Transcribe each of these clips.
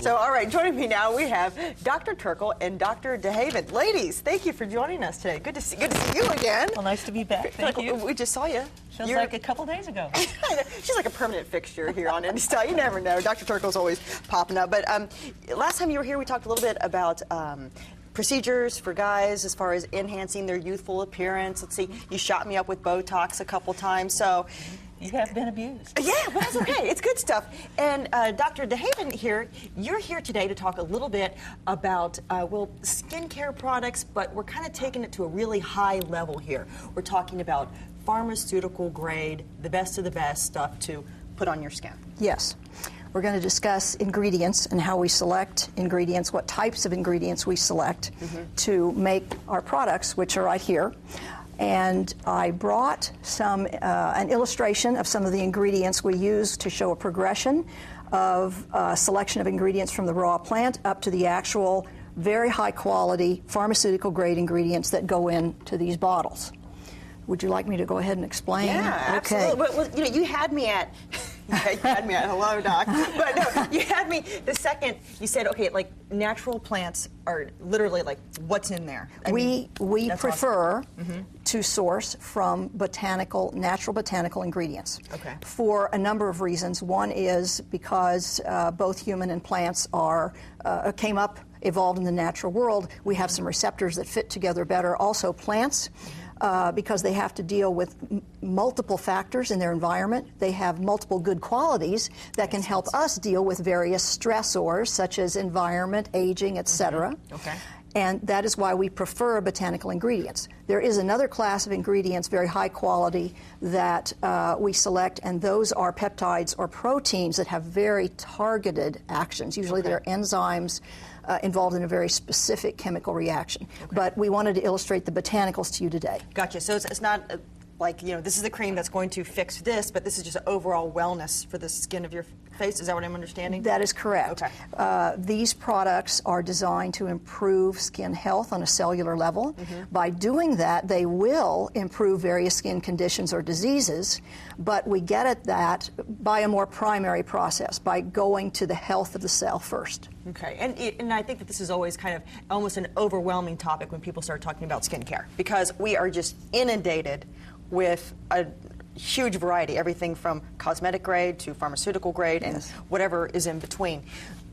So, all right, joining me now, we have Dr. Turkle and Dr. DeHaven. Ladies, thank you for joining us today. Good to see you again. Well, nice to be back. Thank you. We just saw you. Feels like a couple days ago. She's like a permanent fixture here on Indie Style. You never know. Dr. Turkle's always popping up. But last time you were here, we talked a little bit about procedures for guys as far as enhancing their youthful appearance. Let's see, you shot me up with Botox a couple times, so... You have been abused. Yeah, but that's okay. It's good stuff. And Dr. DeHaven here, you're here today to talk a little bit about, well, skincare products, but we're kind of taking it to a really high level here. We're talking about pharmaceutical grade, the best of the best stuff to put on your skin. Yes. We're going to discuss ingredients and how we select ingredients, what types of ingredients we select to make our products, which are right here. And I brought an illustration of some of the ingredients we use to show a progression of selection of ingredients from the raw plant up to the actual very high quality pharmaceutical grade ingredients that go into these bottles. Would you like me to go ahead and explain? Yeah, okay. Absolutely. Well, you had me at, hello, Doc. But no, you had me the second you said, okay, like natural plants are literally like what's in there. We prefer awesome. to source from natural botanical ingredients. Okay. For a number of reasons. One is because both human and plants evolved in the natural world. We have some receptors that fit together better. Also plants, because they have to deal with multiple factors in their environment. They have multiple good qualities that can help us deal with various stressors such as environment, aging, etc. Okay. And that is why we prefer botanical ingredients. There is another class of ingredients, very high quality, that we select, and those are peptides or proteins that have very targeted actions. Usually they're enzymes involved in a very specific chemical reaction. Okay. But we wanted to illustrate the botanicals to you today. Gotcha. So it's not like, this is the cream that's going to fix this, but this is just overall wellness for the skin of your face. Is that what I'm understanding? That is correct. Okay. These products are designed to improve skin health on a cellular level. By doing that, they will improve various skin conditions or diseases, but we get at that by a more primary process, by going to the health of the cell first. Okay, and I think that this is always kind of almost an overwhelming topic when people start talking about skincare, because we are just inundated with a huge variety, everything from cosmetic grade to pharmaceutical grade and whatever is in between.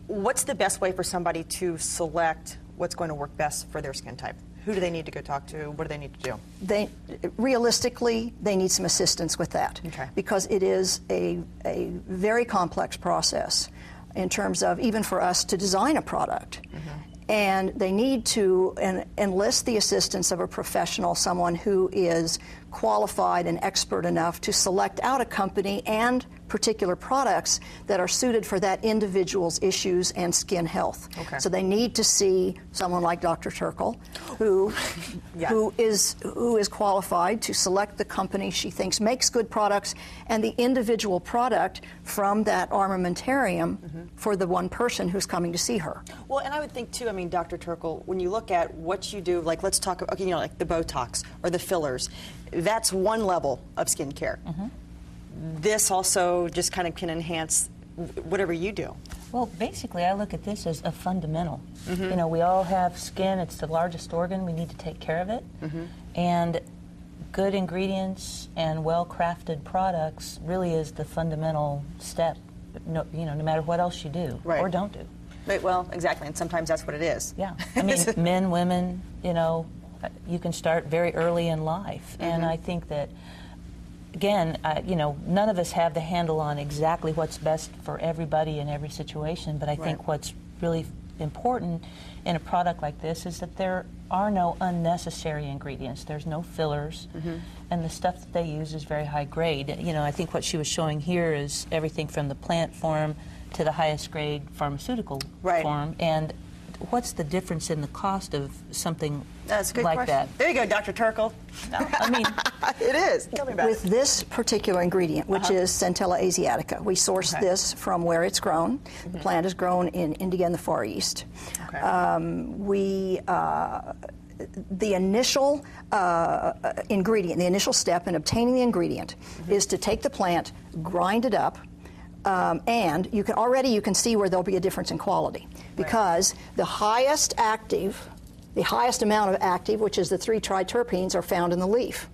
What's the best way for somebody to select what's going to work best for their skin type? Who do they need to go talk to? What do they need to do? Realistically, they need some assistance with that, because it is a very complex process in terms of even for us to design a product. And they need to enlist the assistance of a professional, someone who is qualified and expert enough to select out a company and particular products that are suited for that individual's issues and skin health. Okay. So they need to see someone like Dr. Turkle, who is qualified to select the company she thinks makes good products and the individual product from that armamentarium for the one person who's coming to see her. Well, and I would think too, Dr. Turkle, when you look at what you do, like let's talk, okay, like the Botox or the fillers, that's one level of skincare. This also just kind of can enhance whatever you do. Well, basically, I look at this as a fundamental. We all have skin. It's the largest organ. We need to take care of it. And good ingredients and well-crafted products really is the fundamental step, no matter what else you do or don't do. Well, exactly, and sometimes that's what it is. Yeah. Men, women, you can start very early in life. And I think that, again, none of us have the handle on exactly what's best for everybody in every situation, but I think what's really important in a product like this is that there are no unnecessary ingredients. There's no fillers, and the stuff that they use is very high grade. I think what she was showing here is everything from the plant form to the highest grade pharmaceutical form, and what's the difference in the cost of something That's a good like question. that? There you go, Dr. Turkle. It is. Tell me about With this particular ingredient, which is Centella asiatica, we source this from where it's grown. The plant is grown in India and the Far East. The initial ingredient, the initial step in obtaining the ingredient is to take the plant, grind it up, And you can see where there'll be a difference in quality, because the highest amount of active, which is the 3-triterpenes, are found in the leaf.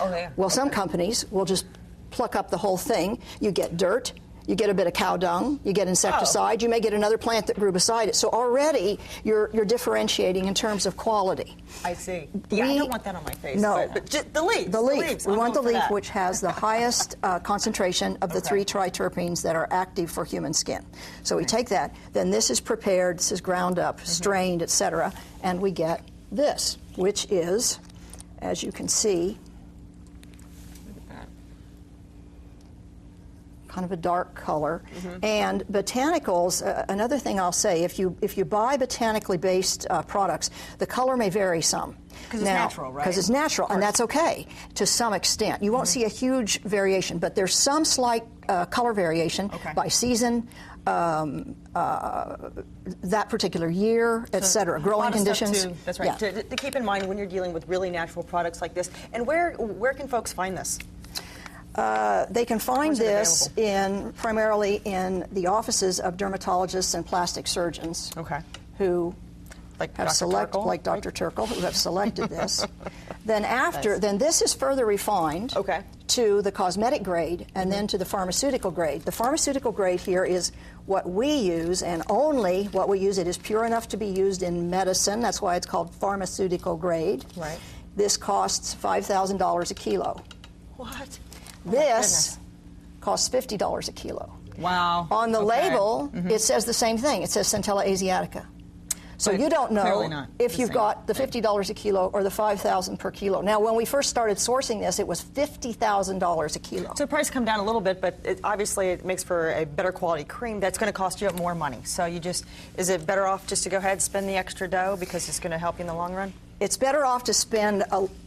Oh, yeah. Well, some companies will just pluck up the whole thing. You get dirt, you get a bit of cow dung, you get insecticide, you may get another plant that grew beside it. So already you're differentiating in terms of quality. I see. Yeah, I don't want that on my face. No. But just the leaf. The leaf. We want the leaf, that. which has the highest concentration of the 3-triterpenes that are active for human skin. So we take that, then this is prepared, this is ground up, strained, etc., and we get this, which is, as you can see, kind of a dark color. And botanicals, another thing I'll say, if you buy botanically based products, the color may vary some. Because it's natural, right? Because it's natural, and that's okay to some extent. You won't see a huge variation, but there's some slight color variation by season, that particular year, etc. Growing conditions. That's right. Yeah. To keep in mind when you're dealing with really natural products like this. And where can folks find this? They can find this primarily in the offices of dermatologists and plastic surgeons who have selected, like Dr. Turkle, who have selected this. Then then this is further refined to the cosmetic grade and then to the pharmaceutical grade. The pharmaceutical grade here is what we use, and only what we use. It is pure enough to be used in medicine. That's why it's called pharmaceutical grade. Right. This costs $5,000 a kilo. What? This costs $50 a kilo. Wow. On the label, it says the same thing. It says Centella asiatica. So But you don't know if you've same got the $50 a kilo or the $5,000 per kilo. Now, when we first started sourcing this, it was $50,000 a kilo. So the price come down a little bit, but obviously it makes for a better quality cream that's going to cost you more money. So is it better off just to go ahead and spend the extra dough because it's going to help you in the long run? It's better off to spend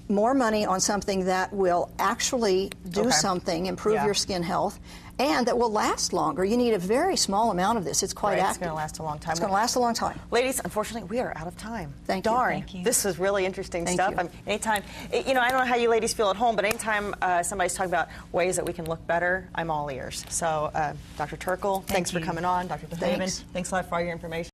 more money on something that will actually do something, improve your skin health, and that will last longer. You need a very small amount of this. It's quite active. It's going to last a long time. It's going to last a long time. Ladies, unfortunately, we are out of time. Thank you. Darn. Thank you. This is really interesting stuff. You. Anytime, I don't know how you ladies feel at home, but anytime somebody's talking about ways that we can look better, I'm all ears. So, Dr. Turkle, thanks for coming on. Dr. DeHaven, thanks a lot for all your information.